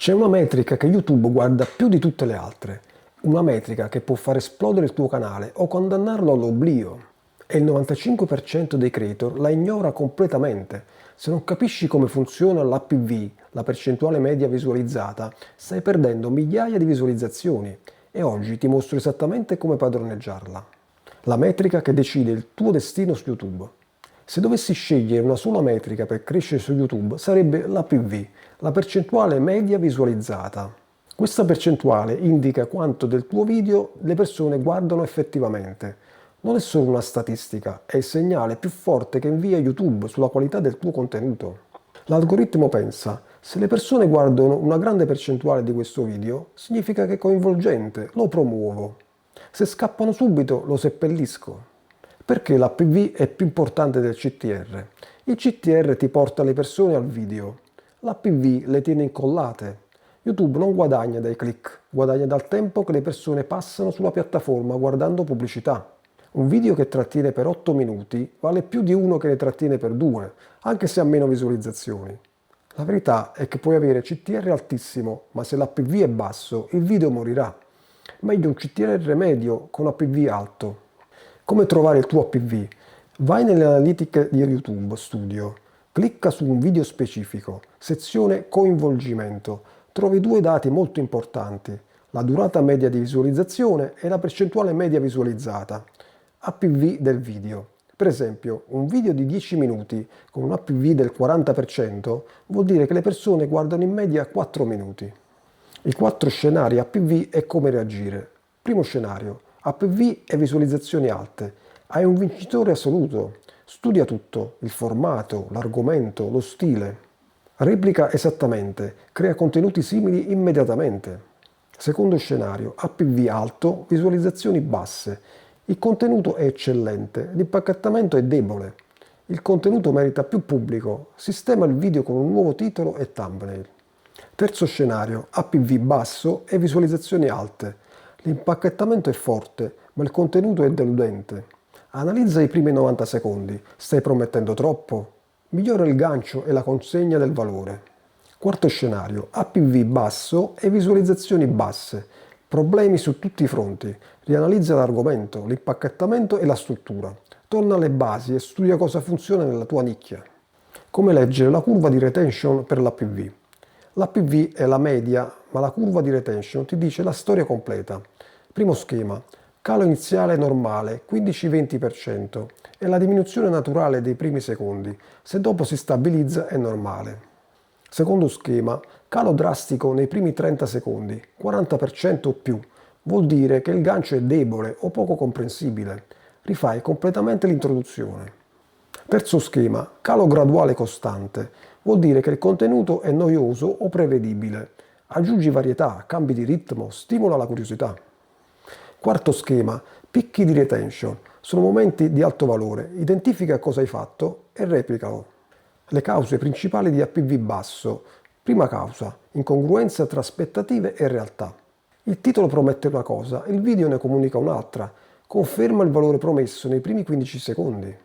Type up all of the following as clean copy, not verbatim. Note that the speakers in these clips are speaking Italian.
C'è una metrica che YouTube guarda più di tutte le altre, una metrica che può far esplodere il tuo canale o condannarlo all'oblio. E il 95% dei creator la ignora completamente. Se non capisci come funziona l'APV, la percentuale media visualizzata, stai perdendo migliaia di visualizzazioni e oggi ti mostro esattamente come padroneggiarla. La metrica che decide il tuo destino su YouTube. Se dovessi scegliere una sola metrica per crescere su YouTube sarebbe l'APV, la percentuale media visualizzata. Questa percentuale indica quanto del tuo video le persone guardano effettivamente. Non è solo una statistica, è il segnale più forte che invia YouTube sulla qualità del tuo contenuto. L'algoritmo pensa, se le persone guardano una grande percentuale di questo video, significa che è coinvolgente, lo promuovo. Se scappano subito, lo seppellisco. Perché l'APV è più importante del CTR? Il CTR ti porta le persone al video, l'APV le tiene incollate. YouTube non guadagna dai click, guadagna dal tempo che le persone passano sulla piattaforma guardando pubblicità. Un video che trattiene per 8 minuti vale più di uno che ne trattiene per 2, anche se ha meno visualizzazioni. La verità è che puoi avere CTR altissimo, ma se l'APV è basso, il video morirà. Meglio un CTR medio con APV alto. Come trovare il tuo APV? Vai nelle analitiche di YouTube Studio, clicca su un video specifico, sezione coinvolgimento. Trovi due dati molto importanti, la durata media di visualizzazione e la percentuale media visualizzata. APV del video. Per esempio, un video di 10 minuti con un APV del 40% vuol dire che le persone guardano in media 4 minuti. I 4 scenari APV e come reagire. Primo scenario. APV e visualizzazioni alte. Hai un vincitore assoluto. Studia tutto, il formato, l'argomento, lo stile. Replica esattamente, crea contenuti simili immediatamente. Secondo scenario, APV alto, visualizzazioni basse. Il contenuto è eccellente, l'impacchettamento è debole. Il contenuto merita più pubblico, sistema il video con un nuovo titolo e thumbnail. Terzo scenario, APV basso e visualizzazioni alte. L'impacchettamento è forte, ma il contenuto è deludente. Analizza i primi 90 secondi. Stai promettendo troppo? Migliora il gancio e la consegna del valore. Quarto scenario, APV basso e visualizzazioni basse. Problemi su tutti i fronti. Rianalizza l'argomento, l'impacchettamento e la struttura. Torna alle basi e studia cosa funziona nella tua nicchia. Come leggere la curva di retention per l'APV? L'APV è la media, ma la curva di retention ti dice la storia completa. Primo schema, calo iniziale normale, 15-20%, e la diminuzione naturale dei primi secondi. Se dopo si stabilizza è normale. Secondo schema, calo drastico nei primi 30 secondi, 40% o più. Vuol dire che il gancio è debole o poco comprensibile. Rifai completamente l'introduzione. Terzo schema, calo graduale costante. Vuol dire che il contenuto è noioso o prevedibile. Aggiungi varietà, cambi di ritmo, stimola la curiosità. Quarto schema, picchi di retention. Sono momenti di alto valore. Identifica cosa hai fatto e replicalo. Le cause principali di APV basso. Prima causa, incongruenza tra aspettative e realtà. Il titolo promette una cosa, il video ne comunica un'altra. Conferma il valore promesso nei primi 15 secondi.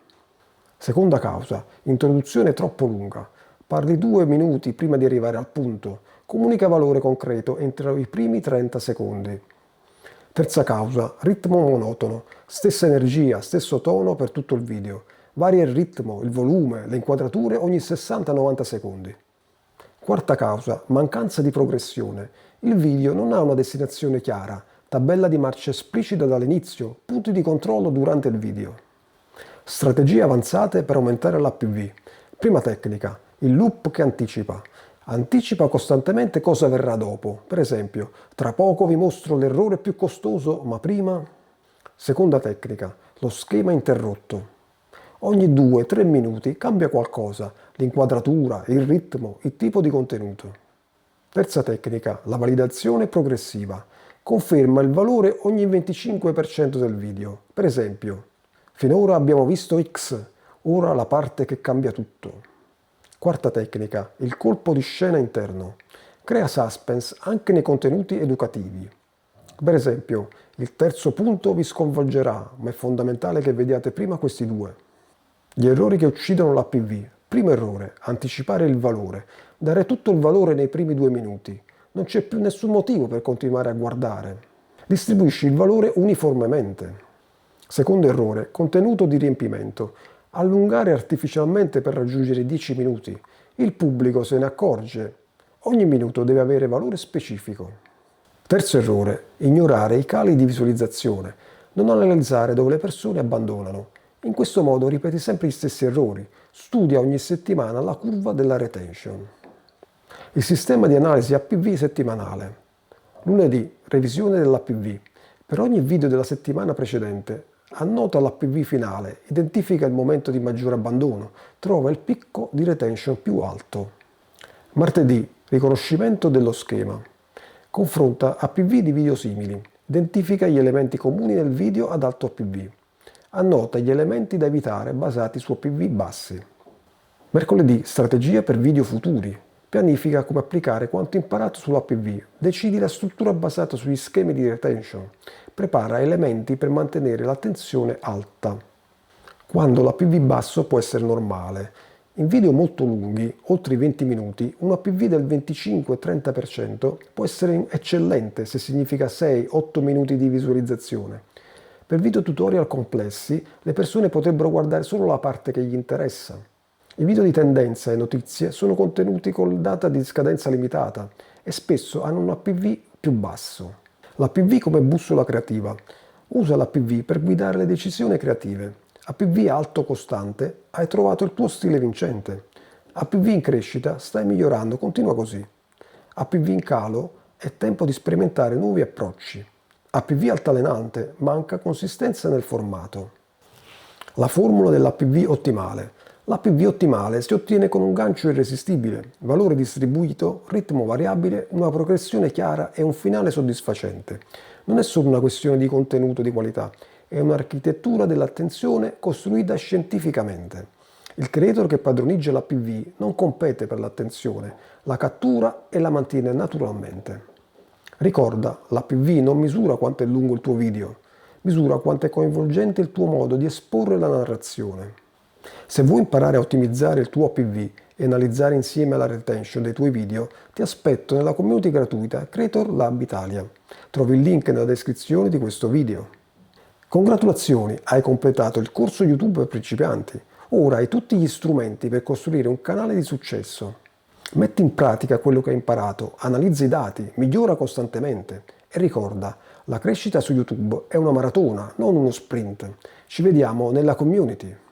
Seconda causa, introduzione troppo lunga. Parli 2 minuti prima di arrivare al punto. Comunica valore concreto entro i primi 30 secondi. Terza causa, ritmo monotono. Stessa energia, stesso tono per tutto il video. Varia il ritmo, il volume, le inquadrature ogni 60-90 secondi. Quarta causa, mancanza di progressione. Il video non ha una destinazione chiara, tabella di marcia esplicita dall'inizio, punti di controllo durante il video. Strategie avanzate per aumentare l'APV. Prima tecnica, il loop che anticipa. Anticipa costantemente cosa verrà dopo. Per esempio, tra poco vi mostro l'errore più costoso, ma prima... Seconda tecnica, lo schema interrotto. Ogni 2-3 minuti cambia qualcosa, l'inquadratura, il ritmo, il tipo di contenuto. Terza tecnica, la validazione progressiva. Conferma il valore ogni 25% del video. Per esempio, finora abbiamo visto X, ora la parte che cambia tutto. Quarta tecnica, il colpo di scena interno. Crea suspense anche nei contenuti educativi. Per esempio, il terzo punto vi sconvolgerà, ma è fondamentale che vediate prima questi due. Gli errori che uccidono l'APV. Primo errore, anticipare il valore. Dare tutto il valore nei primi 2 minuti. non c'è più nessun motivo per continuare a guardare. Distribuisci il valore uniformemente. Secondo errore, contenuto di riempimento. Allungare artificialmente per raggiungere 10 minuti. Il pubblico se ne accorge. Ogni minuto deve avere valore specifico. Terzo errore, ignorare i cali di visualizzazione. Non analizzare dove le persone abbandonano. In questo modo ripeti sempre gli stessi errori. Studia ogni settimana la curva della retention. Il sistema di analisi APV settimanale. Lunedì, revisione dell'APV. Per ogni video della settimana precedente, annota l'APV finale, identifica il momento di maggiore abbandono, trova il picco di retention più alto. Martedì, riconoscimento dello schema. Confronta APV di video simili, identifica gli elementi comuni nel video ad alto APV. Annota gli elementi da evitare basati su APV bassi. Mercoledì, strategia per video futuri. Pianifica come applicare quanto imparato sull'APV. Decidi la struttura basata sugli schemi di retention. Prepara elementi per mantenere l'attenzione alta. Quando l'APV basso può essere normale. In video molto lunghi, oltre i 20 minuti, un APV del 25-30% può essere eccellente se significa 6-8 minuti di visualizzazione. Per video tutorial complessi, le persone potrebbero guardare solo la parte che gli interessa. I video di tendenza e notizie sono contenuti con data di scadenza limitata e spesso hanno un APV più basso. L'APV come bussola creativa. Usa l'APV per guidare le decisioni creative. APV alto costante, hai trovato il tuo stile vincente. APV in crescita, stai migliorando, continua così. APV in calo, è tempo di sperimentare nuovi approcci. APV altalenante, manca consistenza nel formato. La formula dell'APV ottimale. L'APV ottimale si ottiene con un gancio irresistibile, valore distribuito, ritmo variabile, una progressione chiara e un finale soddisfacente. Non è solo una questione di contenuto di qualità, è un'architettura dell'attenzione costruita scientificamente. Il creator che padroneggia l'APV non compete per l'attenzione, la cattura e la mantiene naturalmente. Ricorda, l'APV non misura quanto è lungo il tuo video, misura quanto è coinvolgente il tuo modo di esporre la narrazione. Se vuoi imparare a ottimizzare il tuo APV e analizzare insieme la retention dei tuoi video, ti aspetto nella community gratuita Creator Lab Italia. Trovi il link nella descrizione di questo video. Congratulazioni, hai completato il corso YouTube per principianti. Ora hai tutti gli strumenti per costruire un canale di successo. Metti in pratica quello che hai imparato, analizza i dati, migliora costantemente e ricorda, la crescita su YouTube è una maratona, non uno sprint. Ci vediamo nella community.